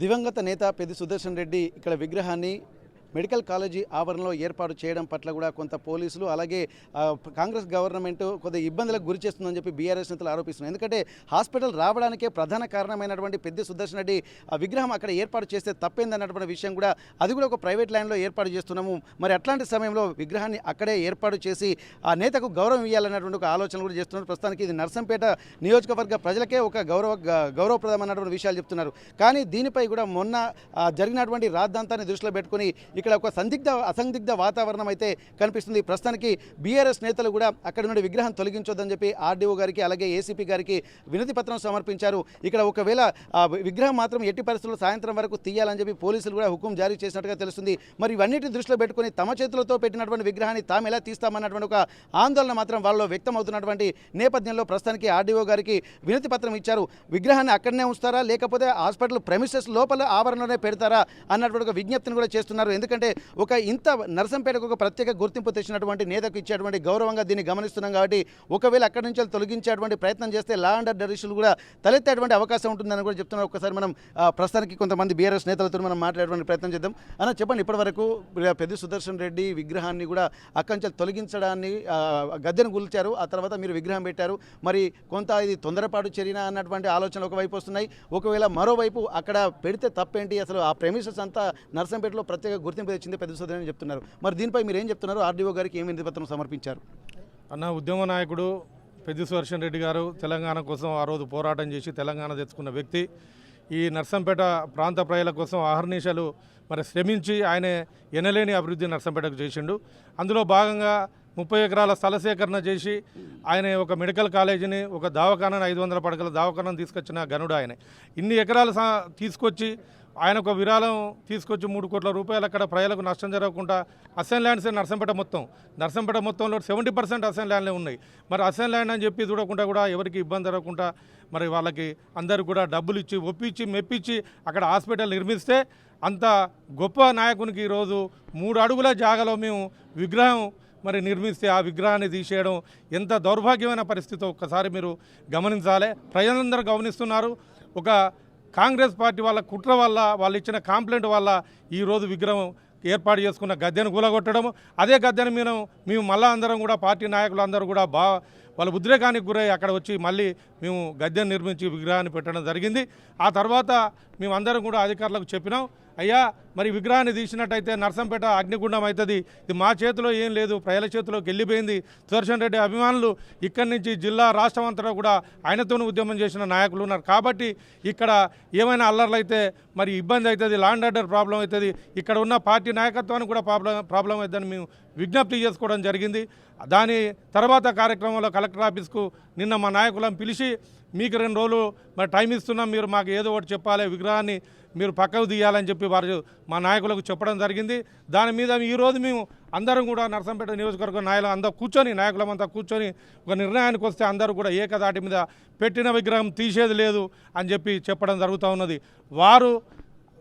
దివంగత నేత పెద్ది సుదర్శన్ రెడ్డి ఇక్కడ విగ్రహాన్ని మెడికల్ కాలేజీ ఆవరణలో ఏర్పాటు చేయడం పట్ల కూడా కొంత పోలీసులు అలాగే కాంగ్రెస్ గవర్నమెంట్ కొద్దిగా ఇబ్బందులకు గురి చేస్తుందని చెప్పి బీఆర్ఎస్ నేతలు ఆరోపిస్తున్నారు. ఎందుకంటే హాస్పిటల్ రావడానికే ప్రధాన కారణమైనటువంటి పెద్ది సుదర్శన్ రెడ్డి విగ్రహం అక్కడ ఏర్పాటు చేస్తే తప్పేందన్నటువంటి విషయం కూడా అది కూడా ఒక ప్రైవేట్ ల్యాండ్లో ఏర్పాటు చేస్తున్నాము. మరి అట్లాంటి సమయంలో విగ్రహాన్ని అక్కడే ఏర్పాటు చేసి ఆ నేతకు గౌరవం ఇవ్వాలన్నటువంటి ఒక ఆలోచన కూడా చేస్తున్నారు. ప్రస్తుతానికి ఇది నర్సంపేట నియోజకవర్గ ప్రజలకే ఒక గౌరవప్రదమైనటువంటి విషయాలు చెప్తున్నారు. కానీ దీనిపై కూడా మొన్న జరిగినటువంటి రాద్ధాంతాన్ని దృష్టిలో పెట్టుకుని ఇక్కడ ఒక అసందిగ్ధ వాతావరణం అయితే కనిపిస్తుంది. ప్రస్తుతానికి బీఆర్ఎస్ నేతలు కూడా అక్కడ నుండి విగ్రహం తొలగించొద్దని చెప్పి ఆర్డీఓ గారికి అలాగే ఏసీపీ గారికి వినతి పత్రం సమర్పించారు. ఇక్కడ ఒకవేళ విగ్రహం మాత్రం ఎట్టి పరిస్థితుల్లో సాయంత్రం వరకు తీయాలని చెప్పి పోలీసులు కూడా హుకుం జారీ చేసినట్టుగా తెలుస్తుంది. మరి ఇవన్నిటిని దృష్టిలో పెట్టుకుని తమ చేతులతో పెట్టినటువంటి విగ్రహాన్ని తాము ఎలా తీస్తామన్నటువంటి ఒక ఆందోళన మాత్రం వాళ్ళలో వ్యక్తం అవుతున్నటువంటి నేపథ్యంలో ప్రస్తుతానికి ఆర్డీఓ గారికి వినతి పత్రం ఇచ్చారు. విగ్రహాన్ని అక్కడనే ఉంచుతారా లేకపోతే హాస్పిటల్ ప్రెమిసెస్ లోపల ఆవరణలోనే పెడతారా అన్నటువంటి ఒక విజ్ఞప్తిని కూడా చేస్తున్నారు. ఎందుకంటే ఒక ఇంత నర్సంపేటకు ఒక ప్రత్యేక గుర్తింపు తెచ్చినటువంటి నేతకు ఇచ్చేటువంటి గౌరవంగా దీన్ని గమనిస్తున్నాం. కాబట్టి ఒకవేళ అక్కడి నుంచి తొలగించేటువంటి ప్రయత్నం చేస్తే లా అండ్ ఆర్డర్ ఇష్యూలు కూడా తలెత్తేటువంటి అవకాశం ఉంటుందని కూడా చెప్తున్నారు. ఒకసారి మనం ప్రస్తుతానికి కొంతమంది బీఆర్ఎస్ నేతలతో మనం మాట్లాడేటువంటి ప్రయత్నం చేద్దాం. అన్న చెప్పండి, ఇప్పటివరకు పెద్ది సుదర్శన్ రెడ్డి విగ్రహాన్ని కూడా అక్కడి నుంచి తొలగించడాన్ని గద్దెను గుల్చారు. ఆ తర్వాత మీరు విగ్రహం పెట్టారు. మరి కొంత ఇది తొందరపాటు చర్య అన్నటువంటి ఆలోచనలు ఒకవైపు వస్తున్నాయి. ఒకవేళ మరోవైపు అక్కడ పెడితే తప్పేంటి, అసలు ఆ ప్రెమిసెస్ అంతా నర్సంపేటలో ప్రత్యేక గుర్తింపు తెచ్చింది పెద్ద సుదర్శన్ అని చెప్తున్నారు. మరి దీనిపై మీరు ఏం చెప్తున్నారు? ఆర్డీఓ గారికి ఏమి వినతి పత్రం సమర్పించారు? అన్న, ఉద్యమ నాయకుడు పెద్ది సుదర్శన్ రెడ్డి గారు తెలంగాణ కోసం ఆ రోజు పోరాటం చేసి తెలంగాణ తెచ్చుకున్న వ్యక్తి. ఈ నర్సంపేట ప్రాంత ప్రజల కోసం అహర్నిశలు మరి శ్రమించి ఆయన ఎనలేని అభివృద్ధి నర్సంపేటకు చేసిండు. అందులో భాగంగా 30 ఎకరాల స్థల సేకరణ చేసి ఆయన ఒక మెడికల్ కాలేజీని, ఒక దవాఖానాను, 500 పడకల దవాఖానాను తీసుకొచ్చిన గనుడు ఆయన. ఇన్ని ఎకరాలు తీసుకొచ్చి ఆయన ఒక విరాళం తీసుకొచ్చి 3 కోట్ల రూపాయలు అక్కడ ప్రజలకు నష్టం జరగకుండా అసైన్ ల్యాండ్స్ నర్సంపేట మొత్తంలో 70% అసైన్ ల్యాండ్లే ఉన్నాయి. మరి అసైన్ ల్యాండ్ అని చెప్పి చూడకుండా కూడా ఎవరికి ఇబ్బంది జరగకుండా మరి వాళ్ళకి అందరూ కూడా డబ్బులు ఇచ్చి ఒప్పించి మెప్పించి అక్కడ హాస్పిటల్ నిర్మిస్తే అంత గొప్ప నాయకునికి ఈరోజు 3 అడుగుల జాగాలో మేము విగ్రహం మరి నిర్మిస్తే ఆ విగ్రహాన్ని తీసేయడం ఎంత దౌర్భాగ్యమైన పరిస్థితి ఒక్కసారి మీరు గమనించాలి. ప్రజలందరూ గమనిస్తున్నారు. ఒక కాంగ్రెస్ పార్టీ వాళ్ళ కుట్ర వల్ల, వాళ్ళు ఇచ్చిన కంప్లైంట్ వల్ల ఈరోజు విగ్రహం ఏర్పాటు చేసుకున్న గద్దెను కూలగొట్టడం, అదే గద్దెను మేము మళ్ళా అందరం కూడా పార్టీ నాయకులు అందరూ కూడా వాళ్ళ ఉద్రేకానికి గురై అక్కడ వచ్చి మళ్ళీ మేము గద్దెను నిర్మించి విగ్రహాన్ని పెట్టడం జరిగింది. ఆ తర్వాత మేమందరం కూడా అధికారులకు చెప్పినాం, అయ్యా మరి విగ్రహాన్ని తీసినట్టయితే నర్సంపేట అగ్నిగుండం అవుతుంది. ఇది మా చేతిలో ఏం లేదు, ప్రజల చేతిలోకి వెళ్ళిపోయింది. సుదర్శన్ రెడ్డి అభిమానులు ఇక్కడి నుంచి జిల్లా రాష్ట్రం అంతటా కూడా ఆయనతోనూ ఉద్యమం చేసిన నాయకులు ఉన్నారు. కాబట్టి ఇక్కడ ఏమైనా అల్లర్లు అయితే మరి ఇబ్బంది అవుతుంది, లా అండ్ ఆర్డర్ ప్రాబ్లం అవుతుంది, ఇక్కడ ఉన్న పార్టీ నాయకత్వానికి కూడా ప్రాబ్లం అవుతుందని మేము విజ్ఞప్తి చేసుకోవడం జరిగింది. దాని తర్వాత కార్యక్రమంలో కలెక్టర్ ఆఫీస్కు నిన్న మా నాయకులను పిలిచి మీకు 2 రోజులు మరి టైం ఇస్తున్నాం, మీరు మాకు ఏదో ఒకటి చెప్పాలి, విగ్రహాన్ని మీరు పక్కకు తీయాలని చెప్పి వారు మా నాయకులకు చెప్పడం జరిగింది. దాని మీద ఈరోజు మేము అందరం కూడా నర్సంపేట నియోజకవర్గ నాయకులమంతా కూర్చొని ఒక నిర్ణయానికి వస్తే అందరూ కూడా ఏకదాటి మీద పెట్టిన విగ్రహం తీసేది లేదు అని చెప్పి చెప్పడం జరుగుతూ ఉన్నది. వారు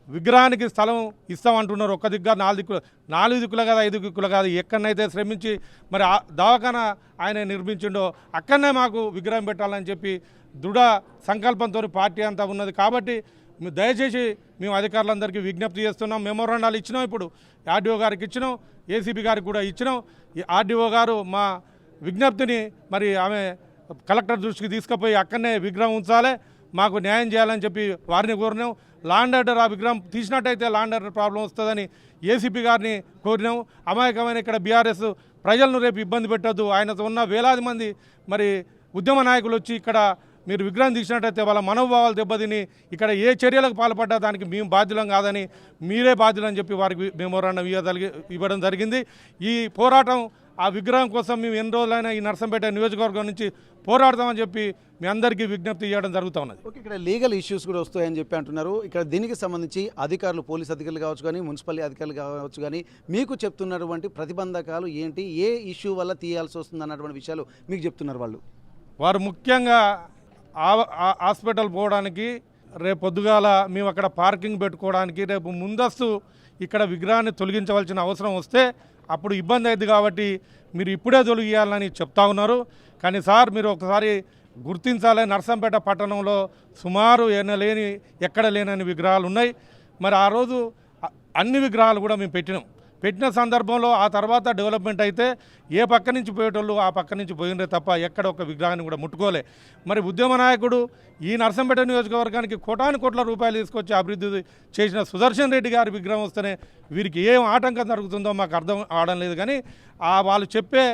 విగ్రహానికి స్థలం ఇస్తామంటున్నారు. ఒక్క దిగ్గా 4 దిక్కులు కాదు, 5 దిక్కులు కాదు, ఎక్కడనైతే శ్రమించి మరి దవాఖానా ఆయన నిర్మించిండో అక్కడనే మాకు విగ్రహం పెట్టాలని చెప్పి దృఢ సంకల్పంతో పార్టీ అంతా ఉన్నది. కాబట్టి దయచేసి మేము అధికారులందరికీ విజ్ఞప్తి చేస్తున్నాం. మెమోరాండాలు ఇచ్చినాం, ఇప్పుడు ఆర్డీఓ గారికి ఇచ్చినాం, ఏసీబీ గారికి కూడా ఇచ్చినాం. ఆర్డీఓ గారు మా విజ్ఞప్తిని మరి ఆమె కలెక్టర్ దృష్టికి తీసుకుపోయి అక్కడనే విగ్రహం ఉంచాలి, మాకు న్యాయం చేయాలని చెప్పి వారిని కోరినాం. లా అండ్ ఆర్డర్ ఆ విగ్రహం తీసినట్టయితే లా అండ్ ఆర్డర్ ప్రాబ్లం వస్తుందని ఏసీపీ గారిని కోరినాం. అమాయకమైన ఇక్కడ బీఆర్ఎస్ ప్రజలను రేపు ఇబ్బంది పెట్టద్దు, ఆయనతో ఉన్న వేలాది మంది మరి ఉద్యమ నాయకులు వచ్చి ఇక్కడ మీరు విగ్రహం తీసినట్టయితే వాళ్ళ మనోభావాలు దెబ్బతిని ఇక్కడ ఏ చర్యలకు పాల్పడ్డా దానికి మేము బాధ్యులం కాదని మీరే బాధ్యులని చెప్పి వారికి మెమోరాండం ఇవ్వడం జరిగింది. ఈ పోరాటం ఆ విగ్రహం కోసం మేము ఎన్ని రోజులైనా ఈ నర్సంపేట నియోజకవర్గం నుంచి పోరాడతామని చెప్పి మీ అందరికీ విజ్ఞప్తి చేయడం జరుగుతూ ఉన్నది. ఓకే, ఇక్కడ లీగల్ ఇష్యూస్ కూడా వస్తాయని చెప్పి అంటున్నారు. ఇక్కడ దీనికి సంబంధించి అధికారులు, పోలీస్ అధికారులు కావచ్చు కానీ, మున్సిపల్ అధికారులు కావచ్చు కానీ, మీకు చెప్తున్నటువంటి ప్రతిబంధకాలు ఏంటి, ఏ ఇష్యూ వల్ల తీయాల్సి వస్తుంది అన్నటువంటి విషయాలు మీకు చెప్తున్నారు వారు ముఖ్యంగా హాస్పిటల్ పోవడానికి, రేపు పొద్దుగాల మేము అక్కడ పార్కింగ్ పెట్టుకోవడానికి, రేపు ముందస్తు ఇక్కడ విగ్రహాన్ని తొలగించవలసిన అవసరం వస్తే అప్పుడు ఇబ్బంది అయింది. కాబట్టి మీరు ఇప్పుడే తొలగియాలని చెప్తా ఉన్నారు. కానీ సార్, మీరు ఒకసారి గుర్తించాలి. నర్సంపేట పట్టణంలో సుమారు ఎక్కడ లేనని విగ్రహాలు ఉన్నాయి. మరి ఆ రోజు అన్ని విగ్రహాలు కూడా మేము పెట్టిన సందర్భంలో ఆ తర్వాత డెవలప్మెంట్ అయితే ఏ పక్క నుంచి పోయేటోళ్ళు ఆ పక్క నుంచి పోయినరే తప్ప ఎక్కడ ఒక విగ్రహాన్ని కూడా ముట్టుకోలే. మరి ఉద్యమ నాయకుడు ఈ నర్సంపేట నియోజకవర్గానికి కోట్ల రూపాయలు తీసుకొచ్చి అభివృద్ధి చేసిన సుదర్శన్ రెడ్డి గారి విగ్రహం వస్తేనే వీరికి ఏం ఆటంకం జరుగుతుందో మాకు అర్థం అవడం లేదు. కానీ వాళ్ళు చెప్పే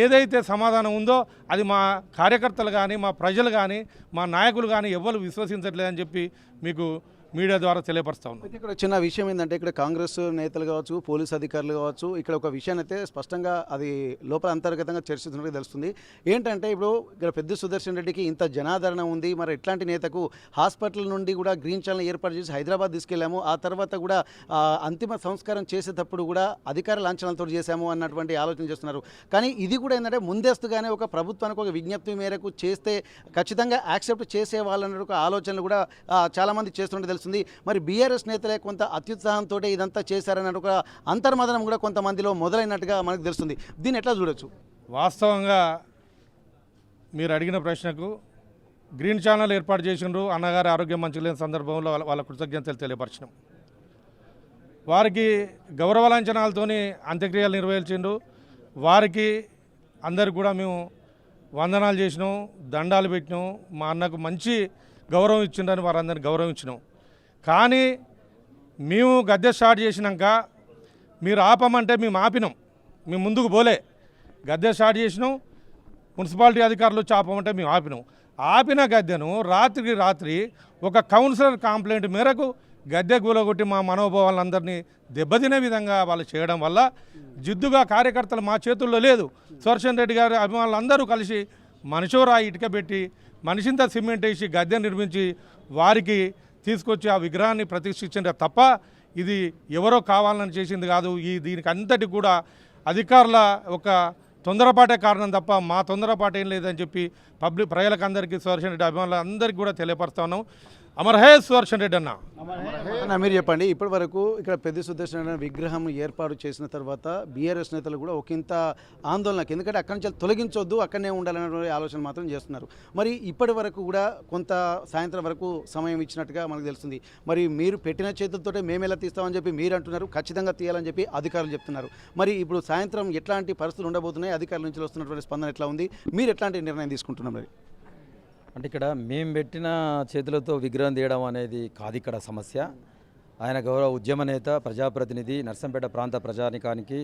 ఏదైతే సమాధానం ఉందో అది మా కార్యకర్తలు కానీ మా ప్రజలు కానీ మా నాయకులు కానీ ఎవ్వరు విశ్వసించట్లేదని చెప్పి మీకు మీడియా ద్వారా తెలియపరుస్తా ఉన్నాం. అయితే ఇక్కడ చిన్న విషయం ఏంటంటే ఇక్కడ కాంగ్రెస్ నేతలు కావచ్చు, పోలీసు అధికారులు కావచ్చు, ఇక్కడ ఒక విషయాన్ని అయితే స్పష్టంగా అది లోపల అంతర్గతంగా చర్చిస్తున్నట్టు తెలుస్తుంది. ఏంటంటే ఇప్పుడు ఇక్కడ పెద్ద సుదర్శన్ రెడ్డికి ఇంత జనాదరణ ఉంది, మరి ఇట్లాంటి నేతకు హాస్పిటల్ నుండి కూడా గ్రీన్ ఛానల్ ఏర్పాటు చేసి హైదరాబాద్ తీసుకెళ్ళాము, ఆ తర్వాత కూడా అంతిమ సంస్కారం చేసేటప్పుడు కూడా అధికార లాంఛనాలతో చేశాము అన్నటువంటి ఆలోచన చేస్తున్నారు. కానీ ఇది కూడా ఏంటంటే ముందస్తుగానే ఒక ప్రభుత్వానికి ఒక విజ్ఞప్తి మేరకు చేస్తే ఖచ్చితంగా యాక్సెప్ట్ చేసే వాళ్ళన్న ఒక ఆలోచనలు కూడా చాలామంది చేస్తుంటే తెలుస్తుంది. మరి బీఆర్ఎస్ నేతలే కొంత అత్యుత్సాహంతో ఇదంతా చేశారన్న ఒక అంతర్మదనం కూడా కొంతమందిలో మొదలైనట్టుగా మనకు తెలుస్తుంది. దీన్ని ఎట్లా చూడొచ్చు? వాస్తవంగా మీరు అడిగిన ప్రశ్నకు గ్రీన్ ఛానల్ ఏర్పాటు చేసిండ్రు, అన్నగారి ఆరోగ్యం మంచిగా లేని సందర్భంలో వాళ్ళ కృతజ్ఞతలు తెలియపరిచినాం. వారికి గౌరవ లాంఛనాలతోని అంత్యక్రియలు నిర్వహించిండ్రు. వారికి అందరికి కూడా మేము వందనాలు చేసినాం, దండాలు పెట్టినాం. మా అన్నకు మంచి గౌరవం ఇచ్చిండ్రని వారందరిని గౌరవం ఇచ్చినాం. కానీ మేము గద్దె స్టార్ట్ చేసినాక మీరు ఆపమంటే మేము ఆపినాం, మేము ముందుకు పోలే. గద్దె స్టార్ట్ చేసినాం, మున్సిపాలిటీ అధికారులు వచ్చి ఆపమంటే మేము ఆపిన గద్దెను రాత్రి ఒక కౌన్సిలర్ కంప్లైంట్ మేరకు గద్దె కూలగొట్టి మా మనోభావాలందరినీ దెబ్బతినే విధంగా వాళ్ళు చేయడం వల్ల జిద్దుగా కార్యకర్తలు మా చేతుల్లో లేదు. సుదర్శన్ రెడ్డి గారి అభిమానులందరూ కలిసి మనిషోరా ఇటుక పెట్టి మనిషింత సిమెంట్ వేసి గద్దె నిర్మించి వారికి తీసుకొచ్చి ఆ విగ్రహాన్ని ప్రతిష్ఠించిందే తప్ప ఇది ఎవరో కావాలని చేసింది కాదు. దీనికి అంతటి కూడా అధికారుల ఒక తొందరపాటే కారణం తప్ప మా తొందరపాటు ఏం లేదని చెప్పి ప్రజలకు అందరికీ సుదర్శన్ రెడ్డి అభిమానులు అందరికీ కూడా తెలియపరుస్తా ఉన్నాం. అమర్ హే సుదర్శన్ రెడ్డి అన్న. మీరు చెప్పండి, ఇప్పటి వరకు ఇక్కడ పెద్ద సుదర్శన్ రెడ్డి విగ్రహం ఏర్పాటు చేసిన తర్వాత బీఆర్ఎస్ నేతలు కూడా ఒకంత ఆందోళనకు, ఎందుకంటే అక్కడి నుంచి తొలగించొద్దు అక్కడనే ఉండాలనే ఆలోచన మాత్రం చేస్తున్నారు. మరి ఇప్పటి వరకు కూడా కొంత సాయంత్రం వరకు సమయం ఇచ్చినట్టుగా మనకు తెలుస్తుంది. మరి మీరు పెట్టిన చేతులతోటే మేము ఎలా తీస్తామని చెప్పి మీరు అంటున్నారు, ఖచ్చితంగా తీయాలని చెప్పి అధికారులు చెప్తున్నారు. మరి ఇప్పుడు సాయంత్రం ఎట్లాంటి పరిస్థితులు ఉండబోతున్నాయి, అధికారుల నుంచి వస్తున్నటువంటి స్పందన ఎట్లా ఉంది, మీరు ఎట్లాంటి నిర్ణయం తీసుకుంటున్నారు? మరి అంటే ఇక్కడ మేము పెట్టిన చేతులతో విగ్రహం తీయడం అనేది కాదు ఇక్కడ సమస్య. ఆయన గౌరవ ఉద్యమ నేత, ప్రజాప్రతినిధి, నర్సంపేట ప్రాంత ప్రజానికానికి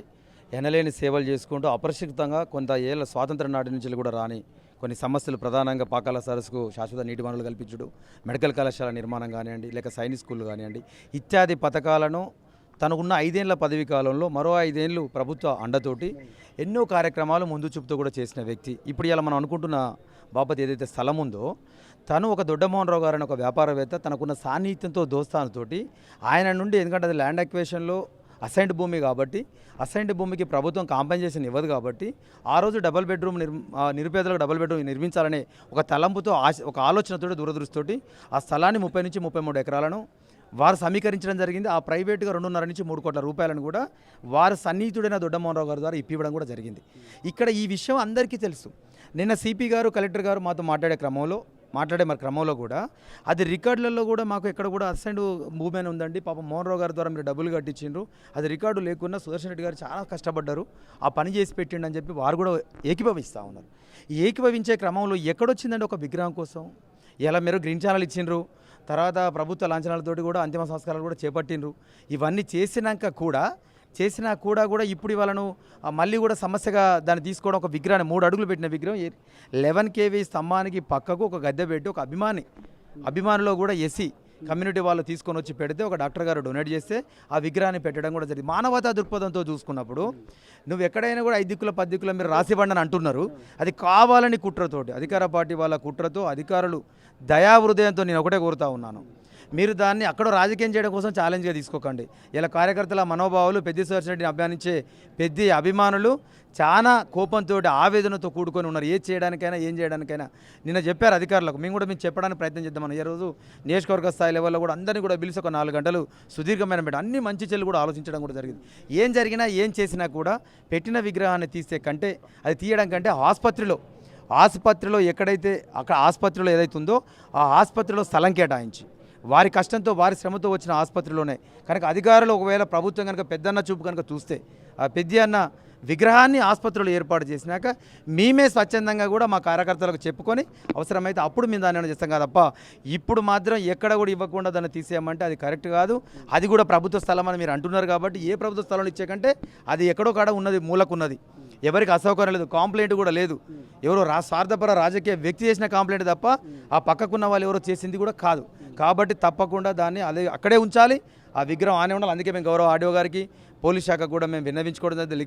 ఎనలేని సేవలు చేసుకుంటూ అపరిష్కృతంగా కొంత ఏళ్ళ స్వాతంత్ర నాటి నుంచి కూడా రాని కొన్ని సమస్యలు, ప్రధానంగా పాకాల సరస్సుకు శాశ్వత నీటి వనరులు కల్పించడం, మెడికల్ కళాశాల నిర్మాణం కానివ్వండి, లేక సైనిక్ స్కూళ్ళు కానివ్వండి, ఇత్యాది పథకాలను తనకున్న 5 ఏళ్ల పదవీ కాలంలో మరో 5 ఏళ్ళు ప్రభుత్వ అండతోటి ఎన్నో కార్యక్రమాలు ముందు చూపుతూ కూడా చేసిన వ్యక్తి. ఇప్పుడు ఇలా మనం అనుకుంటున్న బాపత్ ఏదైతే స్థలం ఉందో, తను ఒక దొడ్డమోహన్ రావు గారు అని ఒక వ్యాపారవేత్త తనకున్న సాన్నిహిత్యంతో దోస్తానుతోటి ఆయన నుండి, ఎందుకంటే అది ల్యాండ్ అక్వేషన్లో అసైన్డ్ భూమి కాబట్టి అసైన్డ్ భూమికి ప్రభుత్వం కాంపెన్సేషన్ ఇవ్వదు కాబట్టి ఆ రోజు డబుల్ బెడ్రూమ్ నిరుపేదలకు డబుల్ బెడ్రూమ్ నిర్మించాలనే ఒక తలంపుతో ఒక ఆలోచనతోటి దూరదృష్టితోటి ఆ స్థలాన్ని 30 నుంచి 33 ఎకరాలను వారు సమీకరించడం జరిగింది. ఆ ప్రైవేటుగా 2.5 నుంచి 3 కోట్ల రూపాయలను కూడా వారు సన్నిహితుడైన దొడ్డమోహన్ రావు గారి ద్వారా ఇప్పివ్వడం కూడా జరిగింది. ఇక్కడ ఈ విషయం అందరికీ తెలుసు. నిన్న సిపి గారు, కలెక్టర్ గారు మాతో మాట్లాడే క్రమంలో కూడా అది రికార్డులలో కూడా మాకు ఎక్కడ కూడా అసెండ్ భూమి అని ఉందండి, పాపం మోహన్ రావు గారి ద్వారా మీరు డబ్బులు కట్టించిండ్రు, అది రికార్డు లేకున్నా సుదర్శన్ రెడ్డి గారు చాలా కష్టపడ్డారు, ఆ పని చేసి పెట్టిండు అని చెప్పి వారు కూడా ఏకీభవిస్తూ ఉన్నారు. ఈ ఏకీభవించే క్రమంలో ఎక్కడొచ్చిందండి ఒక విగ్రహం కోసం? ఇలా మీరు గ్రీన్ ఛానల్ ఇచ్చిండ్రు, తర్వాత ప్రభుత్వ లాంఛనాలతోటి కూడా అంతిమ సంస్కారాలు కూడా చేపట్టిండ్రు. ఇవన్నీ చేసినాక కూడా ఇప్పుడు వాళ్ళను మళ్ళీ కూడా సమస్యగా దాన్ని తీసుకోవడం, ఒక విగ్రహాన్ని 3 అడుగులు పెట్టిన విగ్రహం 11 kV స్తంభానికి పక్కకు ఒక గద్దె పెట్టి ఒక అభిమానిలో కూడా ఎస్సీ కమ్యూనిటీ వాళ్ళు తీసుకొని వచ్చి పెడితే ఒక డాక్టర్ గారు డొనేట్ చేస్తే ఆ విగ్రహాన్ని పెట్టడం కూడా జరిగింది. మానవతా దృక్పథంతో చూసుకున్నప్పుడు నువ్వు ఎక్కడైనా కూడా 5 దిక్కుల 10 దిక్కుల మీరు రాసివ్వండి అని అంటున్నారు, అది కావాలని కుట్రతోటి, అధికార పార్టీ వాళ్ళ కుట్రతో, అధికారులు దయాహృదయంతో నేను ఒకటే కోరుతా ఉన్నాను, మీరు దాన్ని అక్కడ రాజకీయం చేయడం కోసం ఛాలెంజ్గా తీసుకోకండి. ఇలా కార్యకర్తల మనోభావాలు, పెద్ద సుదర్శన్ రెడ్డిని అభిమానించే పెద్ద అభిమానులు చాలా కోపంతో, ఆవేదనతో కూడుకొని ఉన్నారు. ఏం చేయడానికైనా నిన్న చెప్పారు అధికారులకు, మేము చెప్పడానికి ప్రయత్నం చేద్దామని. ఈ రోజు నియోజకవర్గ స్థాయి లెవెల్లో కూడా అందరినీ కూడా పిలిచి ఒక 4 గంటలు సుదీర్ఘమైన అన్ని మంచి చెల్లు కూడా ఆలోచించడం కూడా జరిగింది. ఏం జరిగినా ఏం చేసినా కూడా పెట్టిన విగ్రహాన్ని తీయడం కంటే ఆసుపత్రిలో ఆసుపత్రిలో ఎక్కడైతే అక్కడ ఆసుపత్రిలో ఏదైతే ఉందో ఆ ఆసుపత్రిలో స్థలం కేటాయించి వారి కష్టంతో వారి శ్రమతో వచ్చిన ఆసుపత్రిలోనే కనుక అధికారులు ఒకవేళ ప్రభుత్వం కనుక పెద్దన్న చూపు కనుక చూస్తే ఆ పెద్ద అన్న విగ్రహాన్ని ఆసుపత్రిలో ఏర్పాటు చేసినాక మేమే స్వచ్ఛందంగా కూడా మా కార్యకర్తలకు చెప్పుకొని అవసరమైతే అప్పుడు మేము దాన్ని చేస్తాం తప్ప ఇప్పుడు మాత్రం ఎక్కడ కూడా ఇవ్వకుండా దాన్ని తీసేయమంటే అది కరెక్ట్ కాదు. అది కూడా ప్రభుత్వ స్థలం అని మీరు అంటున్నారు కాబట్టి ఏ ప్రభుత్వ స్థలంలో ఇచ్చే కంటే అది ఎక్కడో కాడ ఉన్నది, మూలకున్నది, ఎవరికి అసౌకర్యం లేదు, కాంప్లైంట్ కూడా లేదు, ఎవరో స్వార్థపర రాజకీయ వ్యక్తి చేసిన కాంప్లైంట్ తప్ప ఆ పక్కకున్న వాళ్ళు ఎవరో చేసింది కూడా కాదు. కాబట్టి తప్పకుండా దాన్ని అదే అక్కడే ఉంచాలి, ఆ విగ్రహం ఆనే ఉండాలి. అందుకే మేము గౌరవ ఆర్డీఓ గారికి పోలీస్ శాఖ కూడా మేము విన్నవించుకోవడం జరిగింది.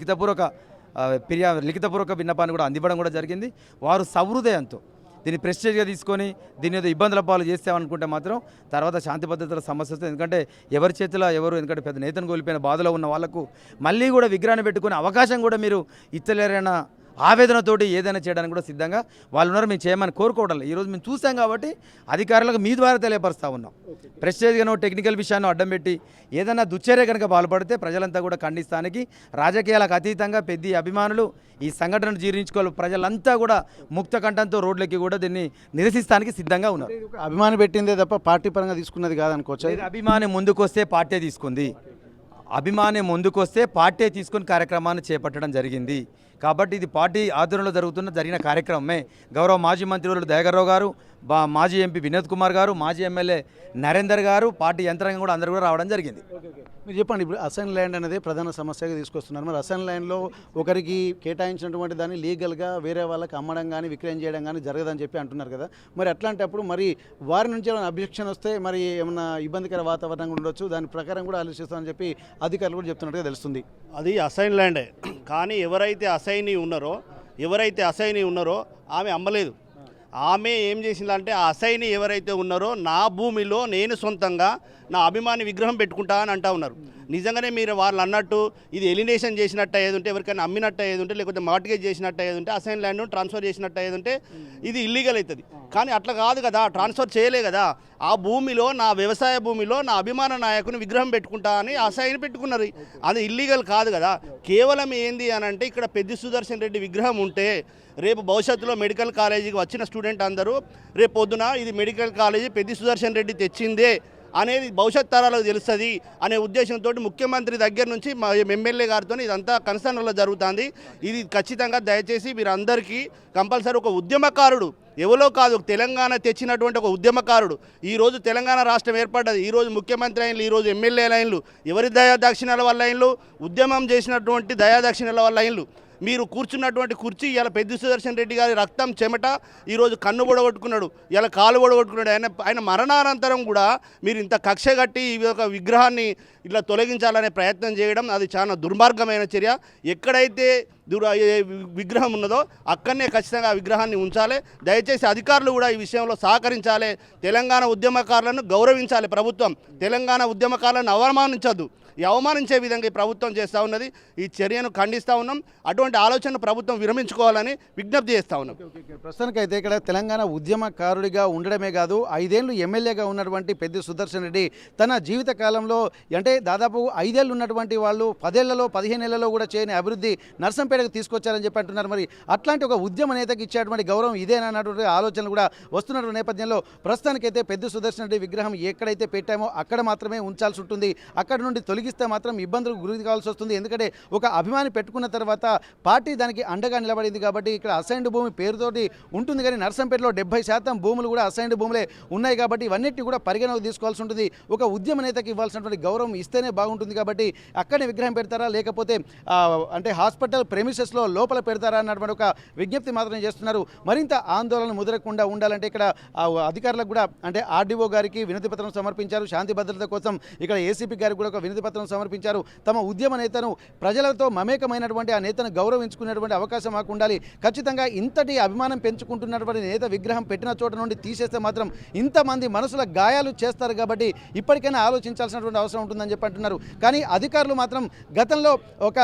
లిఖితపూర్వక విన్నపాన్ని కూడా అందివ్వడం కూడా జరిగింది. వారు సహృదయంతో దీన్ని ప్రెస్టేజ్గా తీసుకొని దీని ఏదో ఇబ్బందుల పాలు చేస్తామనుకుంటే మాత్రం తర్వాత శాంతి భద్రతల సమస్య వస్తుంది. ఎందుకంటే ఎవరి చేతిలో ఎందుకంటే పెద్ద నేతను కోల్పోయిన బాధలో ఉన్న వాళ్ళకు మళ్ళీ కూడా విగ్రహాన్ని పెట్టుకునే అవకాశం కూడా మీరు ఇచ్చలేరన్న ఆవేదనతోటి ఏదైనా చేయడానికి కూడా సిద్ధంగా వాళ్ళు ఉన్నారు. మేము చేయమని కోరుకోవడం ఈరోజు మేము చూసాం కాబట్టి అధికారులకు మీ ద్వారా తెలియపరుస్తూ ఉన్నాం. ప్రెస్టేజ్గానో టెక్నికల్ విషయాన్ని అడ్డం పెట్టి ఏదైనా దుశ్చర్య కనుక పాల్పడితే ప్రజలంతా కూడా ఖండిస్తానికి రాజకీయాలకు అతీతంగా పెద్ద అభిమానులు ఈ సంఘటనను జీర్ణించుకోవాలి. ప్రజలంతా కూడా ముక్త కంఠంతో రోడ్లకి కూడా దీన్ని నిరసిస్తానికి సిద్ధంగా ఉన్నారు. అభిమాని పెట్టిందే తప్ప పార్టీ పరంగా తీసుకున్నది కాదనుకోవచ్చు. అభిమాని ముందుకొస్తే పార్టీ తీసుకుంది, అభిమాని ముందుకొస్తే పార్టీ తీసుకుని కార్యక్రమాన్ని చేపట్టడం జరిగింది. కాబట్టి ఇది పార్టీ ఆధ్వర్యంలో జరిగిన కార్యక్రమమే. గౌరవ మాజీ మంత్రివర్యులు దయాకర్రావు గారు, మాజీ ఎంపీ వినోద్ కుమార్ గారు, మాజీ ఎమ్మెల్యే నరేందర్ గారు, పార్టీ యంత్రాంగం కూడా అందరూ కూడా రావడం జరిగింది. మీరు చెప్పండి, ఇప్పుడు అసైన్ ల్యాండ్ అనేది ప్రధాన సమస్యగా తీసుకొస్తున్నారు. మరి అసైన్ ల్యాండ్లో ఒకరికి కేటాయించినటువంటి దాన్ని లీగల్గా వేరే వాళ్ళకి అమ్మడం కానీ విక్రయం చేయడం కానీ జరగదని చెప్పి అంటున్నారు కదా. మరి అట్లాంటప్పుడు మరి వారి నుంచి ఏమైనా అబ్జెక్షన్ వస్తే మరి ఏమైనా ఇబ్బందికర వాతావరణంగా ఉండొచ్చు, దాని ప్రకారం కూడా ఆలోచిస్తామని చెప్పి అధికారులు కూడా చెప్తున్నట్టుగా తెలుస్తుంది. అది అసైన్ ల్యాండే, కానీ ఎవరైతే అసైనీ ఉన్నారో ఆమె అమ్మలేదు. ఆమె ఏం చేసిందంటే ఆ అసైని ఎవరైతే ఉన్నారో నా భూమిలో నేను సొంతంగా నా అభిమాని విగ్రహం పెట్టుకుంటా అని అంటా ఉన్నారు. నిజంగానే మీరు వాళ్ళు అన్నట్టు ఇది ఎలినేషన్ చేసినట్టు అయ్యేది ఉంటే, ఎవరికైనా అమ్మినట్టు అయ్యేది ఉంటే, లేకపోతే మార్టిగేజ్ చేసినట్టు అయ్యేది ఉంటే, అసైన్ ల్యాండ్ ట్రాన్స్ఫర్ చేసినట్టు అయ్యేది ఉంటే ఇది ఇల్లీగల్ అవుతుంది. కానీ అట్లా కాదు కదా, ట్రాన్స్ఫర్ చేయలే కదా. ఆ భూమిలో నా వ్యవసాయ భూమిలో నా అభిమాన నాయకుని విగ్రహం పెట్టుకుంటా అని అసైన్ పెట్టుకున్నారు. అది ఇల్లీగల్ కాదు కదా. కేవలం ఏంది అని అంటే ఇక్కడ పెద్ది సుదర్శన్ రెడ్డి విగ్రహం ఉంటే రేపు భవిష్యత్తులో మెడికల్ కాలేజీకి వచ్చిన స్టూడెంట్ అందరూ రేపు పొద్దున ఇది మెడికల్ కాలేజీ పెద్ది సుదర్శన్ రెడ్డి తెచ్చిందే అనేది భవిష్యత్ తరాలకు తెలుస్తుంది అనే ఉద్దేశంతో ముఖ్యమంత్రి దగ్గర నుంచి మా ఎమ్మెల్యే గారితో ఇదంతా కన్సర్న్లో జరుగుతుంది. ఇది ఖచ్చితంగా దయచేసి మీరందరికీ కంపల్సరీ ఒక ఉద్యమకారుడు ఎవరో కాదు, తెలంగాణ తెచ్చినటువంటి ఒక ఉద్యమకారుడు. ఈరోజు తెలంగాణ రాష్ట్రం ఏర్పడ్డది, ఈరోజు ముఖ్యమంత్రి అయినలు, ఈరోజు ఎమ్మెల్యేల అయినలు, ఎవరి దయాదక్షిణాల వల్ల అయినలు, ఉద్యమం చేసినటువంటి దయాదక్షిణాల వల్ల అయినలు. మీరు కూర్చున్నటువంటి కుర్చీ ఇలా పెద్ది సుదర్శన్ రెడ్డి గారి రక్తం చెమట ఈరోజు కన్ను పొడగొట్టుకున్నాడు, ఇలా కాలు పొడగొట్టుకున్నాడు. ఆయన మరణానంతరం కూడా మీరు ఇంత కక్ష కట్టి ఈ యొక్క విగ్రహాన్ని ఇట్లా తొలగించాలనే ప్రయత్నం చేయడం అది చాలా దుర్మార్గమైన చర్య. ఎక్కడైతే విగ్రహం ఉన్నదో అక్కడనే ఖచ్చితంగా ఆ విగ్రహాన్ని ఉంచాలి. దయచేసి అధికారులు కూడా ఈ విషయంలో సహకరించాలి. తెలంగాణ ఉద్యమకారులను గౌరవించాలి ప్రభుత్వం. తెలంగాణ ఉద్యమకారులను అవమానించద్దు. ఈ అవమానించే విధంగా ఈ ప్రభుత్వం చేస్తూ ఉన్నది. ఈ చర్యను ఖండిస్తూ ఉన్నాం. అటువంటి ఆలోచన ప్రభుత్వం విరమించుకోవాలని విజ్ఞప్తి చేస్తూ ఉన్నాం. ప్రస్తుతానికైతే ఇక్కడ తెలంగాణ ఉద్యమకారుడిగా ఉండడమే కాదు, 5 ఏళ్ళు ఎమ్మెల్యేగా ఉన్నటువంటి పెద్ది సుదర్శన్ రెడ్డి తన జీవిత కాలంలో అంటే దాదాపు 5 ఏళ్ళు ఉన్నటువంటి వాళ్ళు 10 ఏళ్లలో 15 ఏళ్లలో కూడా చేయని అభివృద్ధి నర్సంపేటకు తీసుకొచ్చారని చెప్పి అంటున్నారు. మరి అట్లాంటి ఒక ఉద్యమ నేతకి ఇచ్చేటువంటి గౌరవం ఇదేనన్నటువంటి ఆలోచనలు కూడా వస్తున్నటువంటి నేపథ్యంలో ప్రస్తుతానికైతే పెద్ది సుదర్శన్ రెడ్డి విగ్రహం ఎక్కడైతే పెట్టామో అక్కడ మాత్రమే ఉంచాల్సి ఉంటుంది. అక్కడ నుండి తొలగిస్తే మాత్రం ఇబ్బందులకు గురి కావాల్సి వస్తుంది. ఎందుకంటే ఒక అభిమాని పెట్టుకున్న తర్వాత పార్టీ దానికి అండగా నిలబడింది కాబట్టి ఇక్కడ అసైన్డ్ భూమి పేరుతోటి ఉంటుంది. కానీ నర్సంపేటలో 70% భూములు కూడా అసైన్డ్ భూములే ఉన్నాయి కాబట్టి ఇవన్నిటిని కూడా పరిగణలోకి తీసుకోవాల్సి ఉంటుంది. ఒక ఉద్యమ నేతకి ఇవ్వాల్సినటువంటి గౌరవం ఇస్తేనే బాగుంటుంది. కాబట్టి అక్కడే విగ్రహం పెడతారా లేకపోతే అంటే హాస్పిటల్ ప్రెమిసెస్లో లోపల పెడతారా అన్నటువంటి ఒక విజ్ఞప్తి మాత్రం చేస్తున్నారు. మరింత ఆందోళన ముదరకుండా ఉండాలంటే ఇక్కడ అధికారులకు కూడా అంటే ఆర్డీఓ గారికి వినతి పత్రం సమర్పించారు. శాంతి భద్రత కోసం ఇక్కడ ఏసీపీ గారికి కూడా ఒక వినతి పత్రం సమర్పించారు. తమ ఉద్యమ నేతను ప్రజలతో మమేకమైనటువంటి ఆ నేతను గౌరవించుకునేటువంటి అవకాశం మాకు ఉండాలి. ఖచ్చితంగా ఇంతటి అభిమానం పెంచుకుంటున్నటువంటి నేత విగ్రహం పెట్టిన చోట నుండి తీసేస్తే మాత్రం ఇంతమంది మనసుల గాయాలు చేస్తారు. కాబట్టి ఇప్పటికైనా ఆలోచించాల్సినటువంటి అవసరం ఉంటుందని చెప్పి అంటున్నారు. కానీ అధికారులు మాత్రం గతంలో ఒక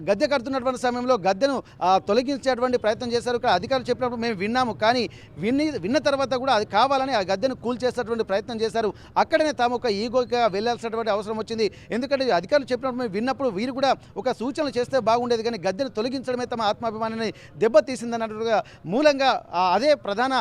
గద్దె కడుతున్నటువంటి సమయంలో సమయంలో గద్దెను తొలగించేటువంటి ప్రయత్నం చేశారు. ఇక్కడ అధికారులు చెప్పినప్పుడు మేము విన్నాము, కానీ విన్న తర్వాత కూడా అది కావాలని ఆ గద్దెను కూల్చేసేటువంటి ప్రయత్నం చేశారు. అక్కడనే తాము ఒక ఈగోగా వెళ్ళాల్సినటువంటి అవసరం వచ్చింది. ఎందుకంటే అధికారులు చెప్పినప్పుడు మేము విన్నప్పుడు వీరు కూడా ఒక సూచనలు చేస్తే బాగుండేది, కానీ గద్దెను తొలగించడమే తమ ఆత్మాభిమానాన్ని దెబ్బతీసిందన్నట్టుగా మూలంగా అదే ప్రధాన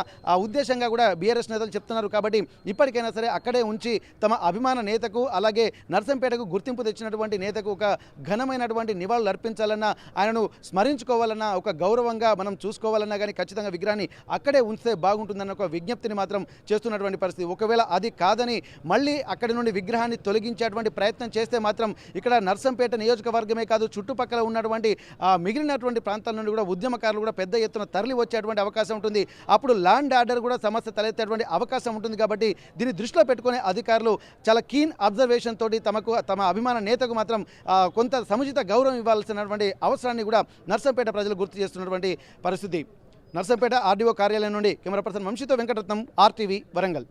ఉద్దేశంగా కూడా బీఆర్ఎస్ నేతలు చెప్తున్నారు. కాబట్టి ఇప్పటికైనా సరే అక్కడే ఉంచి తమ అభిమాన నేతకు అలాగే నర్సంపేటకు గుర్తింపు తెచ్చినటువంటి నేతకు ఒక ఘనమైనటువంటి నివాళులు అర్పించాలన్నా, ఆయనను స్మరించుకోవాలన్నా, ఒక గౌరవంగా మనం చూసుకోవాలన్నా కానీ ఖచ్చితంగా విగ్రహాన్ని అక్కడే ఉంచితే బాగుంటుందన్న ఒక విజ్ఞప్తిని మాత్రం చేస్తున్నటువంటి పరిస్థితి. ఒకవేళ అది కాదని మళ్ళీ అక్కడి నుండి విగ్రహాన్ని తొలగించేటువంటి ప్రయత్నం చేస్తే మాత్రం ఇక్కడ నర్సంపేట నియోజకవర్గమే కాదు, చుట్టుపక్కల ఉన్నటువంటి మిగిలినటువంటి ప్రాంతాల నుండి కూడా ఉద్యమకారులు కూడా పెద్ద ఎత్తున తరలి వచ్చేటువంటి అవకాశం ఉంటుంది. అప్పుడు ల్యాండ్ ఆర్డర్ కూడా సమస్య తలెత్తేటువంటి అవకాశం ఉంటుంది. కాబట్టి దీన్ని దృష్టిలో పెట్టుకునే అధికారులు చాలా కీన్ అబ్జర్వేషన్ తోటి తమ అభిమాన నేతకు మాత్రం కొంత సముచిత గౌరవం ఇవ్వాల్సినటువంటి అవసరాన్ని కూడా నర్సంపేట ప్రజలు గుర్తు చేస్తున్నటువంటి పరిస్థితి. నర్సంపేట ఆర్డీఓ కార్యాలయం నుండి కెమెరా పర్సన్ వంశీతో వెంకటరత్నం, RTV వరంగల్.